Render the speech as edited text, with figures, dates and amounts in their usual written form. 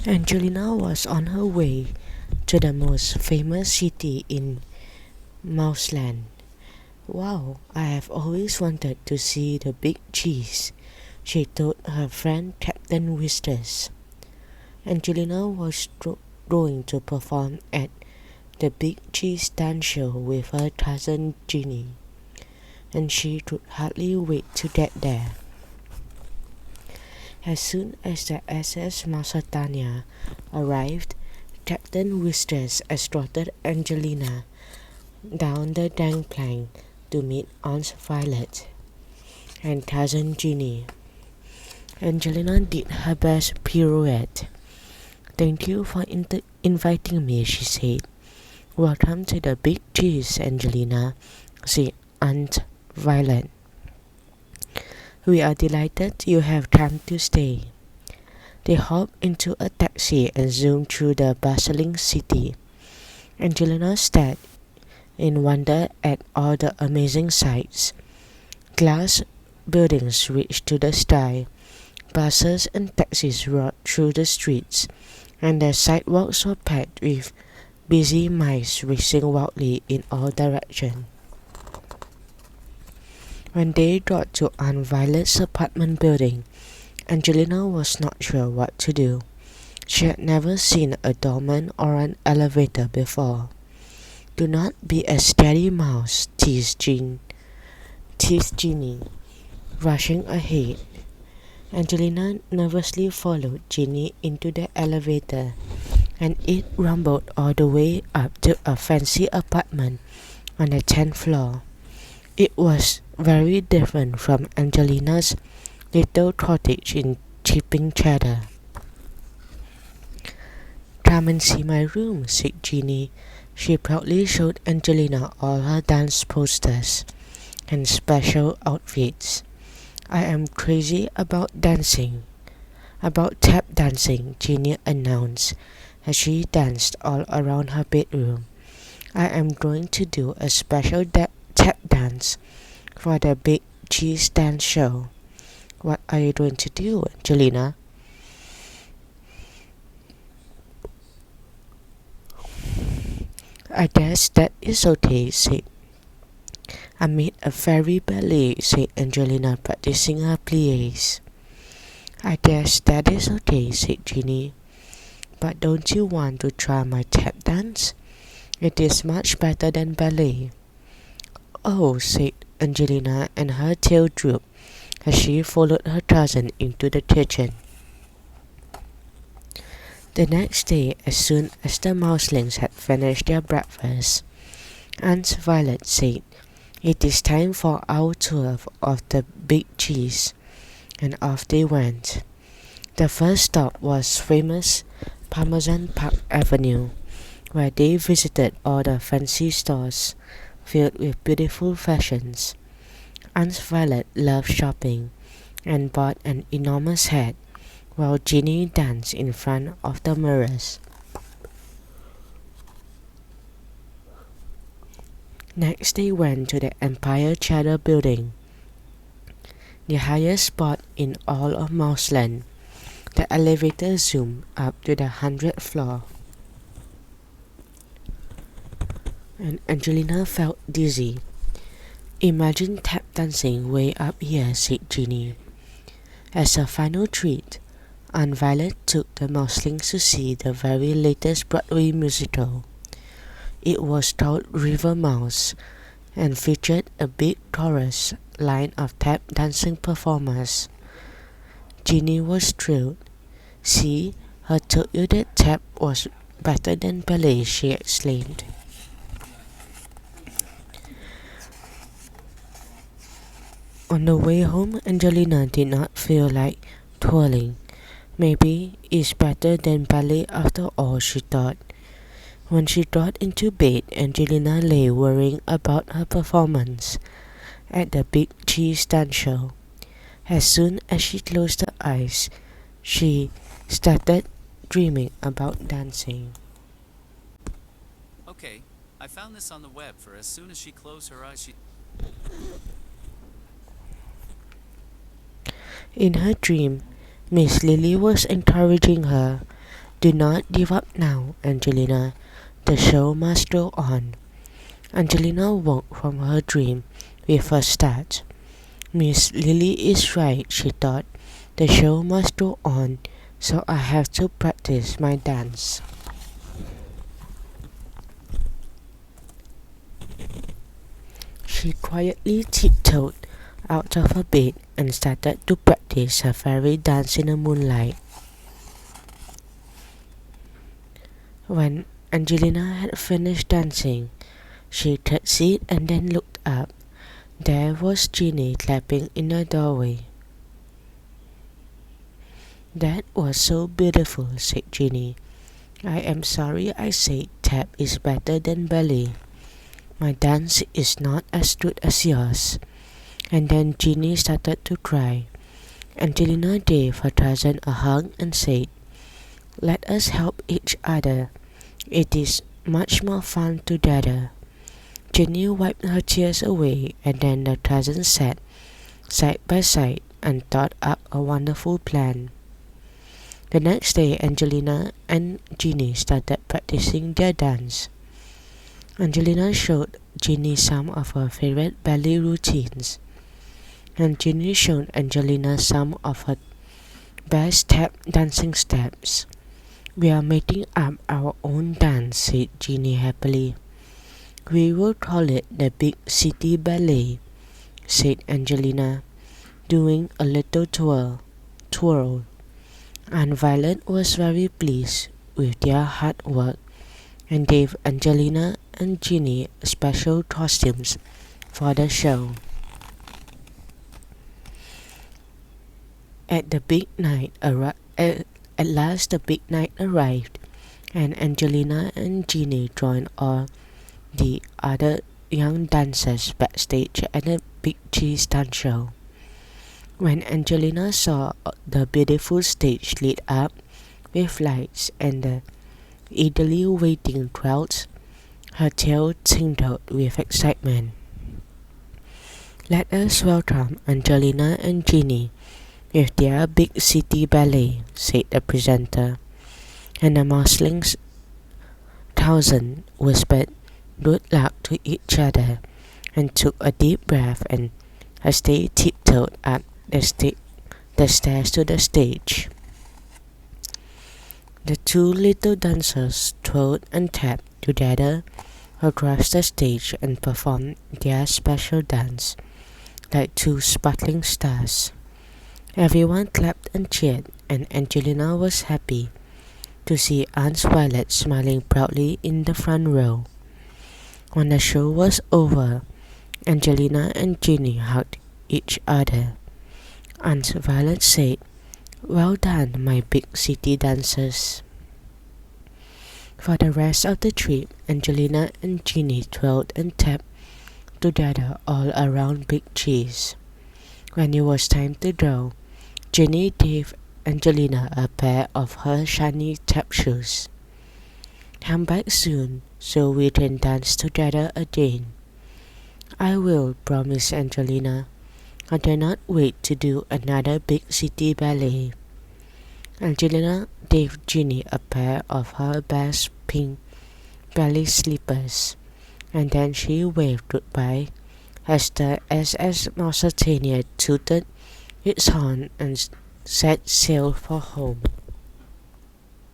Angelina was on her way to the most famous city in Mouseland. Wow, I have always wanted to see the big cheese, she told her friend Captain Whisters. Angelina was going to perform at the big cheese dance show with her cousin Jeanie, and she could hardly wait to get there. As soon as the SS Macedonia arrived, Captain Whisters escorted Angelina down the gangplank to meet Aunt Violet and cousin Jeanie. Angelina did her best pirouette. "Thank you for inviting me," she said. "Welcome to the big cheese, Angelina," said Aunt Violet. "We are delighted you have come to stay." They hopped into a taxi and zoomed through the bustling city. Angelina stared in wonder at all the amazing sights. Glass buildings reached to the sky, buses and taxis roared through the streets, and the sidewalks were packed with busy mice racing wildly in all directions. When they got to Aunt Violet's apartment building, Angelina was not sure what to do. She had never seen a doorman or an elevator before. "Do not be a steady mouse," teased Jeanie, rushing ahead. Angelina nervously followed Jeanie into the elevator, and it rumbled all the way up to a fancy apartment on the 10th floor. It was very different from Angelina's little cottage in Chipping Cheddar. "Come and see my room," said Jeanie. She proudly showed Angelina all her dance posters and special outfits. "I am crazy about dancing. About tap dancing," Jeanie announced as she danced all around her bedroom. "I am going to do a special tap dance for the big cheese dance show." "What are you going to do, Angelina?" "I guess that is okay," said "I made a fairy ballet," said Angelina, practicing her pliés. "I guess that is okay," said Jeanie. "But don't you want to try my tap dance? It is much better than ballet." "Oh," said Angelina, and her tail drooped as she followed her cousin into the kitchen. The next day, as soon as the mouselings had finished their breakfast, Aunt Violet said, "It is time for our tour of the big cheese," and off they went. The first stop was famous Parmesan Park Avenue, where they visited all the fancy stores filled with beautiful fashions. Aunt Violet loved shopping and bought an enormous hat, while Jeanie danced in front of the mirrors. Next they went to the Empire Cheddar Building, the highest spot in all of Mouseland. The elevator zoomed up to the 100th floor, and Angelina felt dizzy. "Imagine tap dancing way up here," said Jeanie. As a final treat, Aunt Violet took the Mouselings to see the very latest Broadway musical. It was called River Mouse and featured a big chorus line of tap dancing performers. Jeanie was thrilled. "See, I told you that tap was better than ballet," she exclaimed. On the way home, Angelina did not feel like twirling. "Maybe it's better than ballet after all," she thought. When she got into bed, Angelina lay worrying about her performance at the big cheese dance show. As soon as she closed her eyes, she started dreaming about dancing. Okay, I found this on the web for as soon as she closed her eyes she... In her dream, Miss Lily was encouraging her. Do not give up now, Angelina. The show must go on. Angelina woke from her dream with a start. Miss Lily is right, she thought. The show must go on, so I have to practice my dance. She quietly tiptoed out of her bed and started to practice her fairy dance in the moonlight. When Angelina had finished dancing, she curtsied and then looked up. There was Jeanie clapping in the doorway. That was so beautiful, said Jeanie. I am sorry I said tap is better than ballet. My dance is not as good as yours. And then Jeanie started to cry. Angelina gave her cousin a hug and said, Let us help each other. It is much more fun together. Jeanie wiped her tears away, and then the cousins sat side by side and thought up a wonderful plan. The next day, Angelina and Jeanie started practicing their dance. Angelina showed Jeanie some of her favorite ballet routines, and Jeanie showed Angelina some of her best tap dancing steps. We are making up our own dance, said Jeanie happily. We will call it the Big City Ballet, said Angelina, doing a little twirl. And Violet was very pleased with their hard work and gave Angelina and Jeanie special costumes for the show. At last the big night arrived, and Angelina and Jeanie joined all the other young dancers backstage at the Big Cheese dance show. When Angelina saw the beautiful stage lit up with lights and the eagerly waiting crowds, her tail tingled with excitement. Let us welcome Angelina and Jeanie with their Big City Ballet, said the presenter, and the Mouseland's thousand whispered good luck to each other and took a deep breath and as they tiptoed up the stairs to the stage. The two little dancers twirled and tapped together across the stage and performed their special dance like two sparkling stars. Everyone clapped and cheered, and Angelina was happy to see Aunt Violet smiling proudly in the front row. When the show was over, Angelina and Jeanie hugged each other. Aunt Violet said, Well done, my big city dancers. For the rest of the trip, Angelina and Jeanie twirled and tapped together all around Big Cheese. When it was time to go, Jeanie gave Angelina a pair of her shiny tap shoes. Come back soon so we can dance together again. I will, promised Angelina. I cannot wait to do another Big City Ballet. Angelina gave Jeanie a pair of her best pink ballet slippers, and then she waved goodbye as the SS Mauritania tooted its horn and set sail for home.